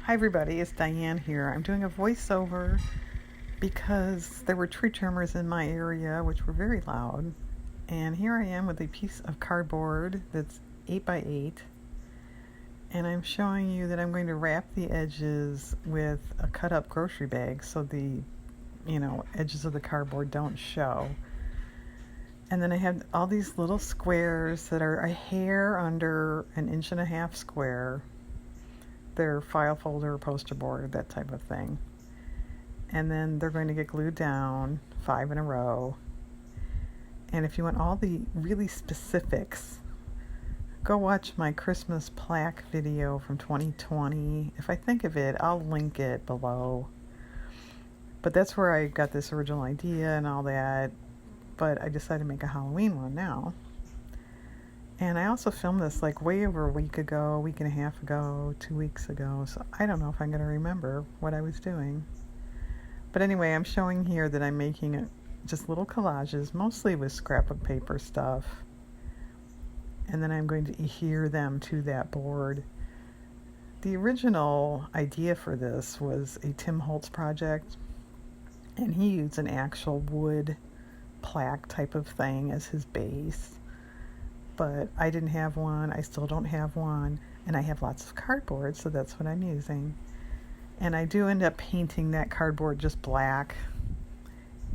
Hi everybody, it's Diane here. I'm doing a voiceover because there were tree trimmers in my area which were very loud. And here I am with a piece of cardboard that's 8 by 8. And I'm showing you that I'm going to wrap the edges with a cut up grocery bag so the edges of the cardboard don't show. And then I have all these little squares that are a hair under 1.5 inch square. They're file folder, poster board, that type of thing. And then they're going to get glued down 5 in a row. And if you want all the really specifics, go watch my Christmas plaque video from 2020. If I think of it, I'll link it below. But that's where I got this original idea and all that. But I decided to make a Halloween one now. And I also filmed this like way over a week ago, a week and a half ago, 2 weeks ago. So I don't know if I'm going to remember what I was doing. But anyway, I'm showing here that I'm making just little collages, mostly with scrapbook paper stuff. And then I'm going to adhere them to that board. The original idea for this was a Tim Holtz project. And he used an actual wood plaque type of thing as his base. But I didn't have one, I still don't have one, and I have lots of cardboard, so that's what I'm using. And I do end up painting that cardboard just black.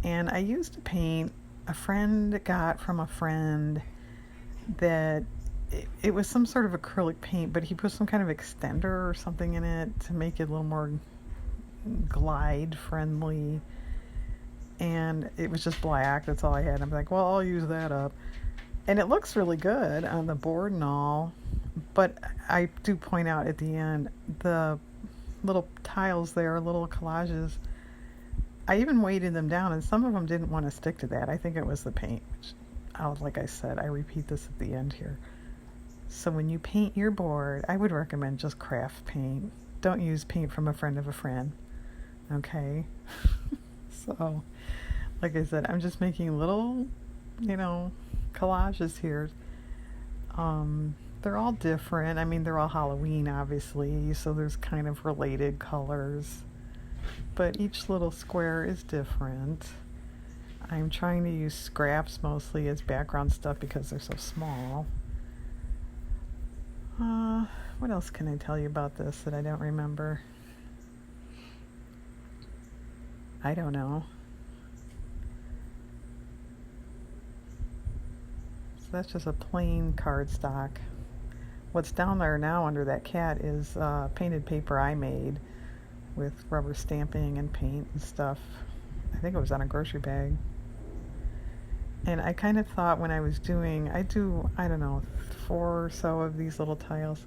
And I used a paint a friend got from a friend that it was some sort of acrylic paint, but he put some kind of extender or something in it to make it a little more glide friendly. And it was just black, that's all I had. I'm like, well, I'll use that up. And it looks really good on the board and all, but I do point out at the end, the little tiles there, little collages, I even weighted them down, and some of them didn't want to stick to that. I think it was the paint, which, like I said, I repeat this at the end here. So when you paint your board, I would recommend just craft paint. Don't use paint from a friend of a friend, okay? So, like I said, I'm just making little, collages here. They're all different. I mean, they're all Halloween, obviously, so there's kind of related colors, but each little square is different. I'm trying to use scraps mostly as background stuff because they're so small. What else can I tell you about this that I don't remember? I don't know. That's just a plain cardstock. What's down there now under that cat is painted paper I made with rubber stamping and paint and stuff. I think it was on a grocery bag. And I kind of thought when I was doing, I don't know, 4 or so of these little tiles.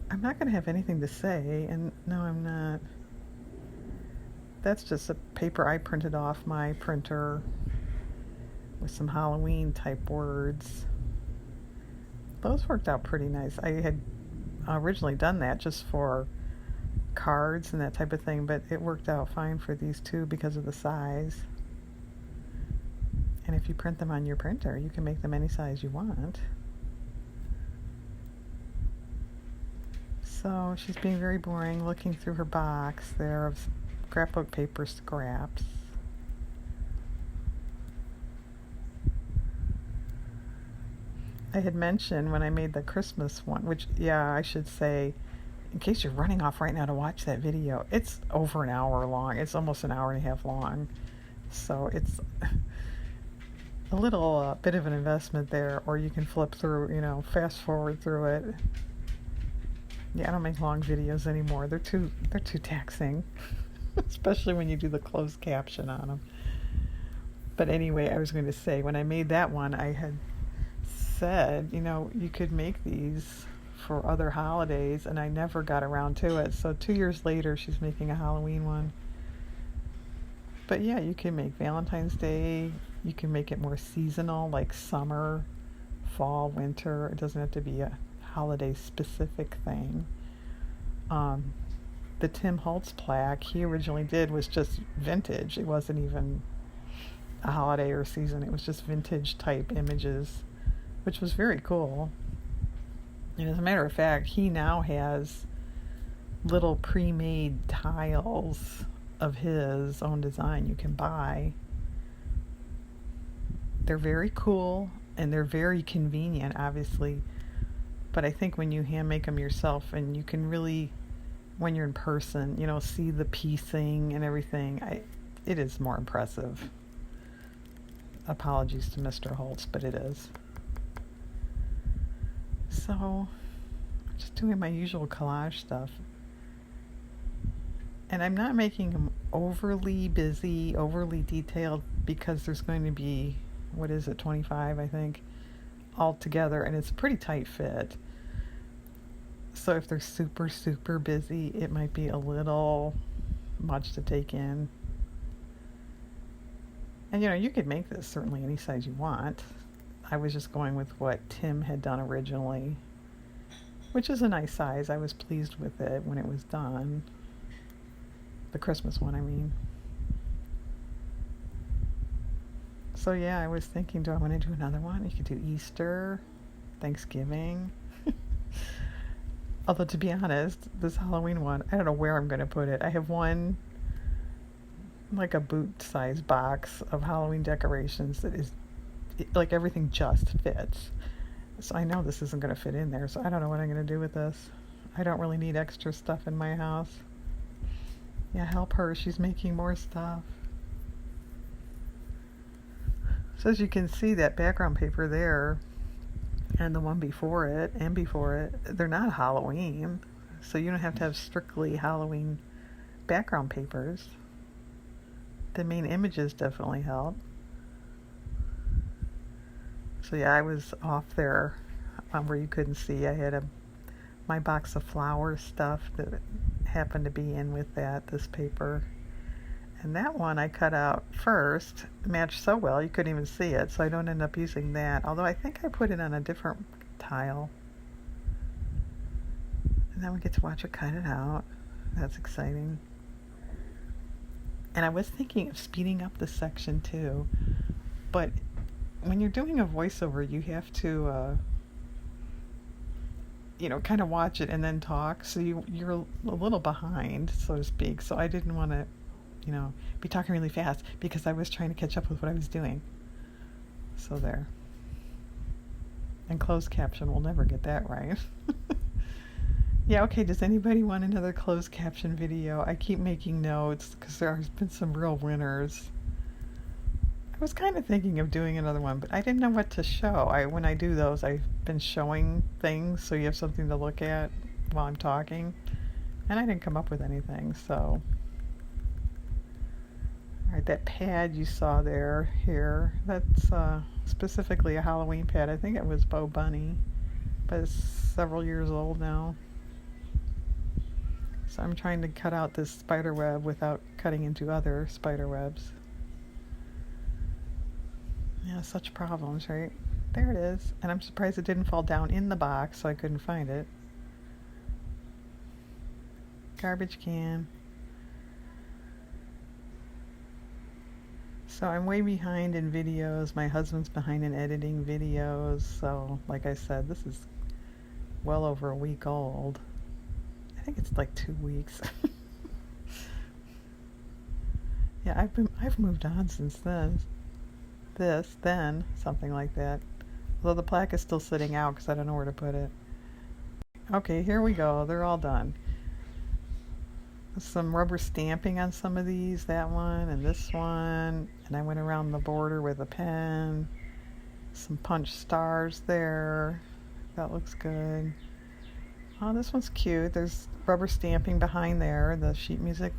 I'm not going to have anything to say, and no, I'm not. That's just a paper I printed off my printer with some Halloween type words. Those worked out pretty nice. I had originally done that just for cards and that type of thing, but it worked out fine for these two because of the size. And if you print them on your printer, you can make them any size you want. So she's being very boring, looking through her box there of scrapbook paper scraps. I had mentioned when I made the Christmas one, which, I should say, in case you're running off right now to watch that video, it's over an hour long. It's almost an hour and a half long. So it's a little bit of an investment there, or you can flip through, fast forward through it. Yeah, I don't make long videos anymore. They're too taxing, especially when you do the closed caption on them. But anyway, I was going to say, when I made that one, I had said, you could make these for other holidays, and I never got around to it. So 2 years later, she's making a Halloween one. But yeah, you can make Valentine's Day. You can make it more seasonal, like summer, fall, winter. It doesn't have to be a holiday specific thing. The Tim Holtz plaque he originally did was just vintage. It wasn't even a holiday or season. It was just vintage type images, which was very cool. And as a matter of fact, he now has little pre-made tiles of his own design you can buy. They're very cool and they're very convenient, obviously. But I think when you hand make them yourself and you can really, when you're in person, see the piecing and everything, it is more impressive. Apologies to Mr. Holtz, but it is. So, I'm just doing my usual collage stuff. And I'm not making them overly busy, overly detailed, because there's going to be, 25, I think, all together, and it's a pretty tight fit. So if they're super, super busy, it might be a little much to take in. And you could make this certainly any size you want. I was just going with what Tim had done originally, which is a nice size. I was pleased with it when it was done. The Christmas one, I mean. So yeah, I was thinking, do I want to do another one? You could do Easter, Thanksgiving. Although, to be honest, this Halloween one, I don't know where I'm going to put it. I have one, like a boot-sized box of Halloween decorations that is, like, everything just fits. So I know this isn't going to fit in there, so I don't know what I'm going to do with this. I don't really need extra stuff in my house. Yeah, help her. She's making more stuff. So as you can see, that background paper there and the one before it and before it, they're not Halloween. So you don't have to have strictly Halloween background papers. The main images definitely help. So yeah, I was off there where you couldn't see. I had my box of flower stuff that happened to be in with this paper. And that one I cut out first, matched so well you couldn't even see it, so I don't end up using that. Although I think I put it on a different tile. And then we get to watch her cut it out. That's exciting. And I was thinking of speeding up this section too, but when you're doing a voiceover, you have to, kind of watch it and then talk. So you're a little behind, so to speak. So I didn't want to, be talking really fast because I was trying to catch up with what I was doing. So there. And closed caption, we'll never get that right. Yeah, okay, does anybody want another closed caption video? I keep making notes because there has been some real winners. I was kind of thinking of doing another one, but I didn't know what to show. When I do those, I've been showing things so you have something to look at while I'm talking. And I didn't come up with anything, so. Alright, that pad you saw here, that's specifically a Halloween pad. I think it was Bo Bunny, but it's several years old now. So I'm trying to cut out this spider web without cutting into other spider webs. Yeah, such problems, right? There it is. And I'm surprised it didn't fall down in the box, so I couldn't find it. Garbage can. So I'm way behind in videos. My husband's behind in editing videos. So, like I said, this is well over a week old. I think it's like 2 weeks. Yeah, I've moved on since then. Then, something like that. Although the plaque is still sitting out because I don't know where to put it. Okay, here we go. They're all done. Some rubber stamping on some of these, that one and this one. And I went around the border with a pen. Some punch stars there. That looks good. Oh, this one's cute. There's rubber stamping behind there, the sheet music.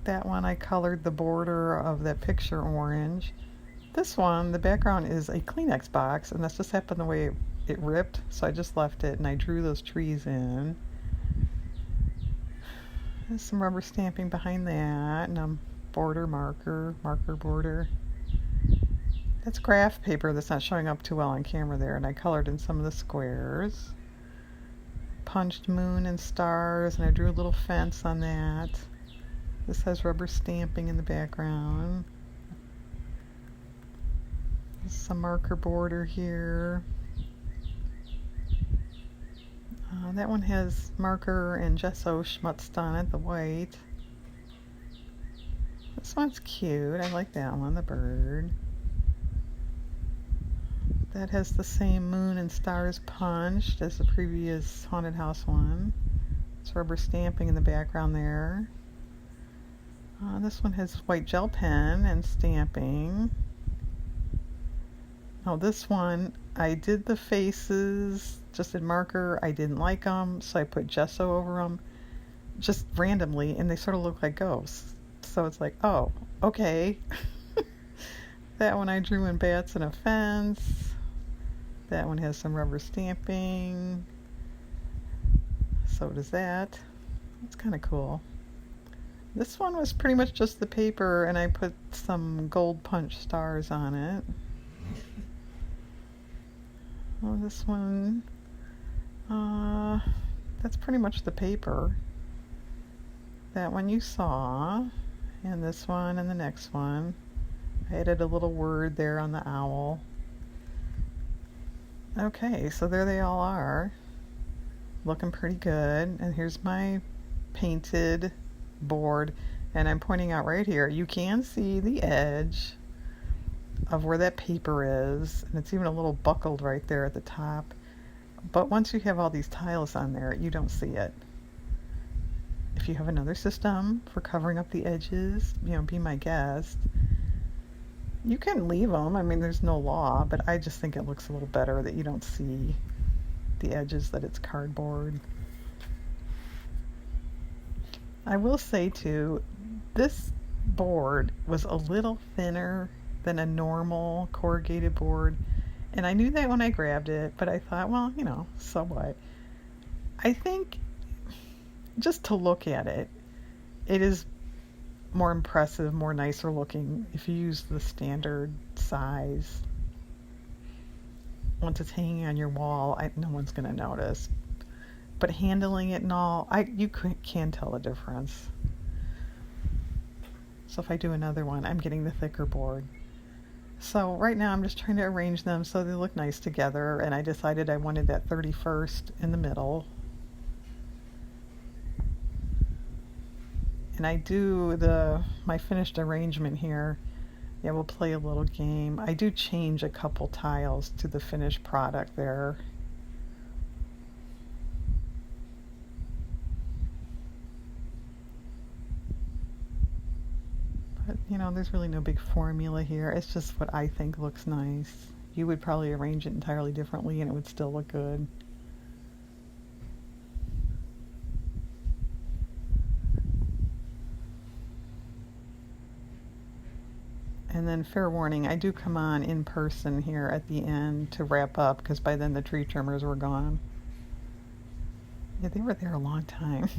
That one I colored the border of that picture orange. This one, the background is a Kleenex box, and that's just happened the way it ripped, so I just left it and I drew those trees in. There's some rubber stamping behind that, and a border marker border. That's graph paper that's not showing up too well on camera there, and I colored in some of the squares. Punched moon and stars, and I drew a little fence on that. This has rubber stamping in the background. There's some marker border here. That one has marker and gesso schmutzed on it, the white. This one's cute. I like that one, the bird. That has the same moon and stars punched as the previous haunted house one. It's rubber stamping in the background there. This one has white gel pen and stamping. Oh, this one, I did the faces just in marker. I didn't like them, so I put gesso over them just randomly, and they sort of look like ghosts. So it's like, oh, okay. That one I drew in bats and a fence. That one has some rubber stamping. So does that. It's kind of cool. This one was pretty much just the paper, and I put some gold punch stars on it. Well, this one, that's pretty much the paper. That one you saw, and this one and the next one. I added a little word there on the owl. Okay, so there they all are. Looking pretty good. And here's my painted board, and I'm pointing out right here, you can see the edge of where that paper is, and it's even a little buckled right there at the top. But once you have all these tiles on there, you don't see it. If you have another system for covering up the edges, be my guest. You can leave them. I mean, there's no law, but I just think it looks a little better that you don't see the edges, that it's cardboard. I will say too, this board was a little thinner than a normal corrugated board, and I knew that when I grabbed it, but I thought, well, so what? I think just to look at it, it is more impressive, more nicer looking if you use the standard size. Once it's hanging on your wall, no one's going to notice. But handling it and all, you can tell the difference. So if I do another one, I'm getting the thicker board. So right now I'm just trying to arrange them so they look nice together, and I decided I wanted that 31st in the middle. And I do my finished arrangement here. Yeah, we'll play a little game. I do change a couple tiles to the finished product there. But, there's really no big formula here. It's just what I think looks nice. You would probably arrange it entirely differently and it would still look good. And then fair warning, I do come on in person here at the end to wrap up, because by then the tree trimmers were gone. Yeah, they were there a long time.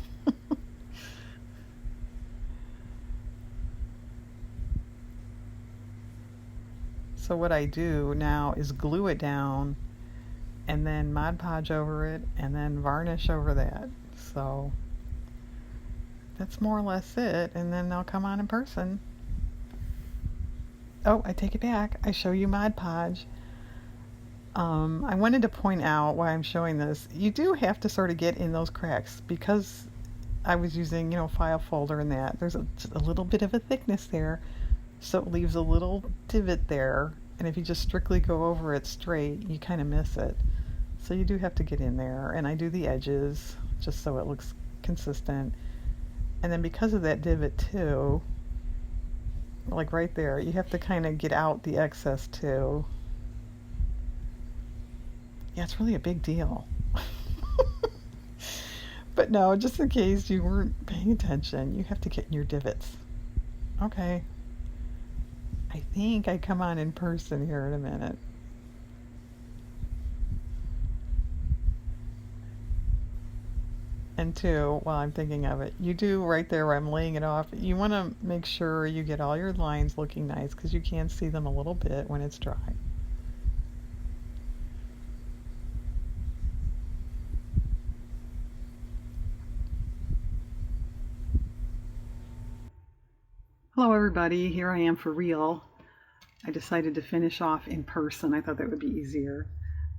So what I do now is glue it down and then Mod Podge over it and then varnish over that. So that's more or less it, and then I'll come on in person. Oh, I take it back. I show you Mod Podge. I wanted to point out why I'm showing this. You do have to sort of get in those cracks, because I was using, file folder and that. There's a little bit of a thickness there, so it leaves a little divot there. And if you just strictly go over it straight, you kind of miss it. So you do have to get in there. And I do the edges just so it looks consistent. And then because of that divot too, like right there, you have to kind of get out the excess too. Yeah, it's really a big deal. But no, just in case you weren't paying attention, you have to get in your divots. Okay. I think I come on in person here in a minute. And two, while I'm thinking of it, you do right there where I'm laying it off, you want to make sure you get all your lines looking nice, because you can see them a little bit when it's dry. Hello everybody, here I am for real. I decided to finish off in person. I thought that would be easier.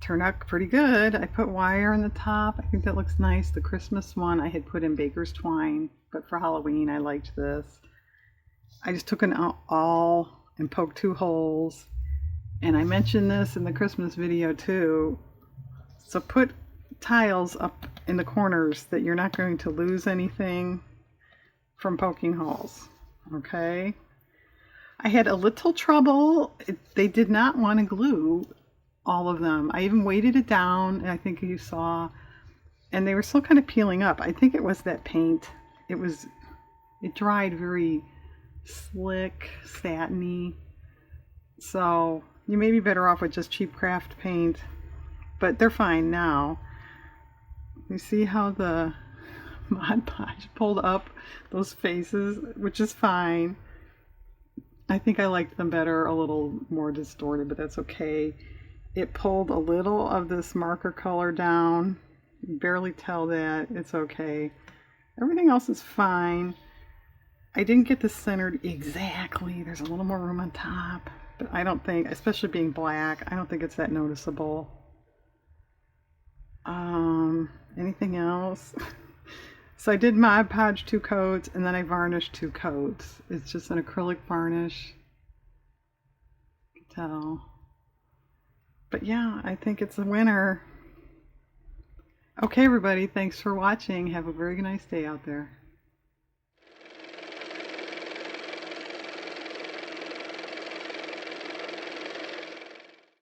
turned out pretty good. I put wire on the top. I think that looks nice. The Christmas one I had put in baker's twine, but for Halloween I liked this. I just took an awl and poked 2 holes, and I mentioned this in the Christmas video too. So put tiles up in the corners that you're not going to lose anything from poking holes. Okay? I had a little trouble. They did not want to glue all of them. I even weighted it down, and I think you saw, and they were still kind of peeling up. I think it was that paint. It dried very slick, satiny. So you may be better off with just cheap craft paint, but they're fine now. You see how the Mod Podge pulled up those faces, which is fine. I think I liked them better, a little more distorted, but that's okay. It pulled a little of this marker color down. You can barely tell that. It's okay. Everything else is fine. I didn't get this centered exactly. There's a little more room on top, but I don't think, especially being black, I don't think it's that noticeable. Anything else? So I did Mod Podge 2 coats, and then I varnished 2 coats. It's just an acrylic varnish. You can tell. But yeah, I think it's a winner. Okay, everybody, thanks for watching. Have a very nice day out there.